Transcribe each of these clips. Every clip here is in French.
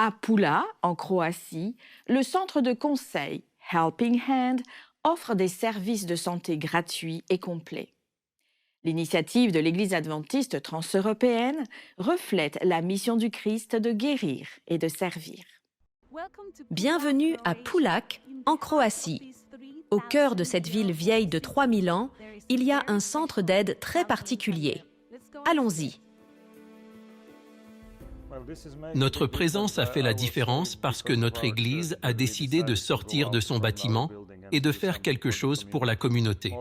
À Pula, en Croatie, le centre de conseil Helping Hand offre des services de santé gratuits et complets. L'initiative de l'Église adventiste transeuropéenne reflète la mission du Christ de guérir et de servir. Bienvenue à Pulac, en Croatie. Au cœur de cette ville vieille de 3000 ans, il y a un centre d'aide très particulier. Allons-y. Notre présence a fait la différence parce que notre Église a décidé de sortir de son bâtiment et de faire quelque chose pour la communauté.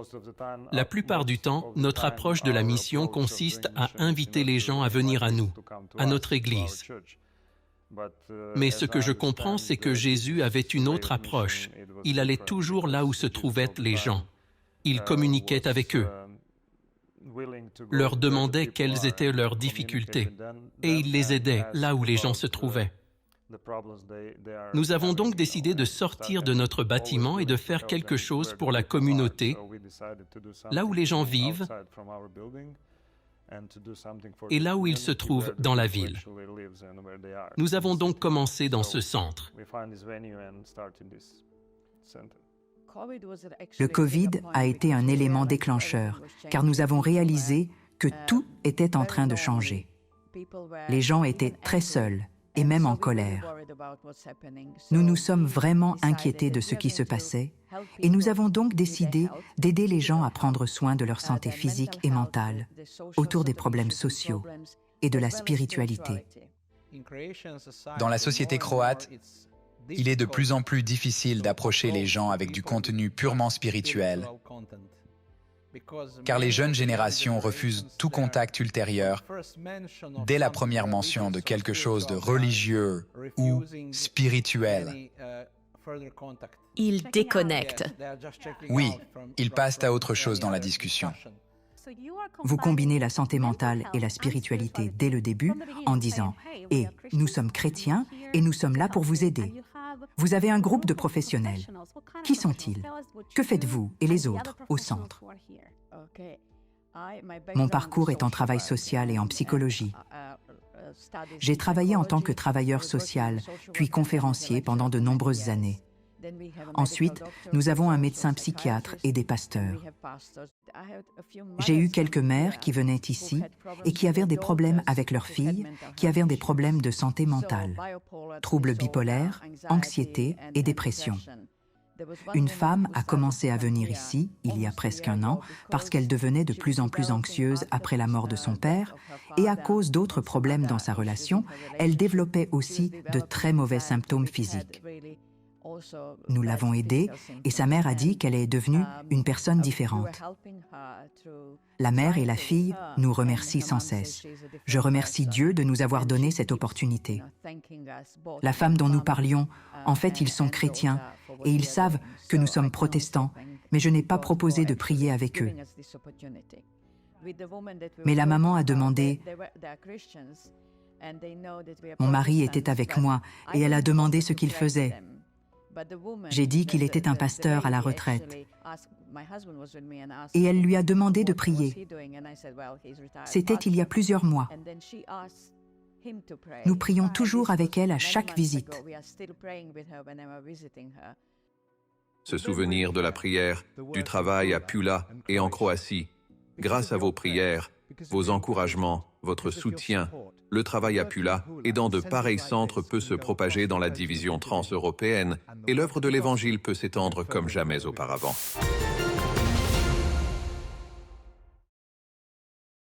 La plupart du temps, notre approche de la mission consiste à inviter les gens à venir à nous, à notre Église. Mais ce que je comprends, c'est que Jésus avait une autre approche. Il allait toujours là où se trouvaient les gens. Il communiquait avec eux, leur demandait quelles étaient leurs difficultés, et il les aidait là où les gens se trouvaient. Nous avons donc décidé de sortir de notre bâtiment et de faire quelque chose pour la communauté, là où les gens vivent et là où ils se trouvent dans la ville. Nous avons donc commencé dans ce centre. Le Covid a été un élément déclencheur, car nous avons réalisé que tout était en train de changer. Les gens étaient très seuls et même en colère. Nous nous sommes vraiment inquiétés de ce qui se passait et nous avons donc décidé d'aider les gens à prendre soin de leur santé physique et mentale, autour des problèmes sociaux et de la spiritualité. Dans la société croate, il est de plus en plus difficile d'approcher les gens avec du contenu purement spirituel, car les jeunes générations refusent tout contact ultérieur dès la première mention de quelque chose de religieux ou spirituel. Ils déconnectent. Oui, ils passent à autre chose dans la discussion. Vous combinez la santé mentale et la spiritualité dès le début en disant « Et nous sommes chrétiens et nous sommes là pour vous aider. Vous avez un groupe de professionnels. Qui sont-ils? Que faites-vous et les autres au centre ?» Mon parcours est en travail social et en psychologie. J'ai travaillé en tant que travailleur social, puis conférencier pendant de nombreuses années. Ensuite, nous avons un médecin psychiatre et des pasteurs. J'ai eu quelques mères qui venaient ici et qui avaient des problèmes avec leurs filles, qui avaient des problèmes de santé mentale, troubles bipolaires, anxiété et dépression. Une femme a commencé à venir ici, il y a presque un an, parce qu'elle devenait de plus en plus anxieuse après la mort de son père, et à cause d'autres problèmes dans sa relation, elle développait aussi de très mauvais symptômes physiques. Nous l'avons aidée et sa mère a dit qu'elle est devenue une personne différente. La mère et la fille nous remercient sans cesse. Je remercie Dieu de nous avoir donné cette opportunité. La femme dont nous parlions, en fait, ils sont chrétiens et ils savent que nous sommes protestants, mais je n'ai pas proposé de prier avec eux. Mais la maman a demandé... Mon mari était avec moi et elle a demandé ce qu'il faisait. J'ai dit qu'il était un pasteur à la retraite. Et elle lui a demandé de prier. C'était il y a plusieurs mois. Nous prions toujours avec elle à chaque visite. Se souvenir de la prière, du travail à Pula et en Croatie, grâce à vos prières, vos encouragements, votre soutien, le travail à Pula et dans de pareils centres peut se propager dans la division transeuropéenne et l'œuvre de l'Évangile peut s'étendre comme jamais auparavant.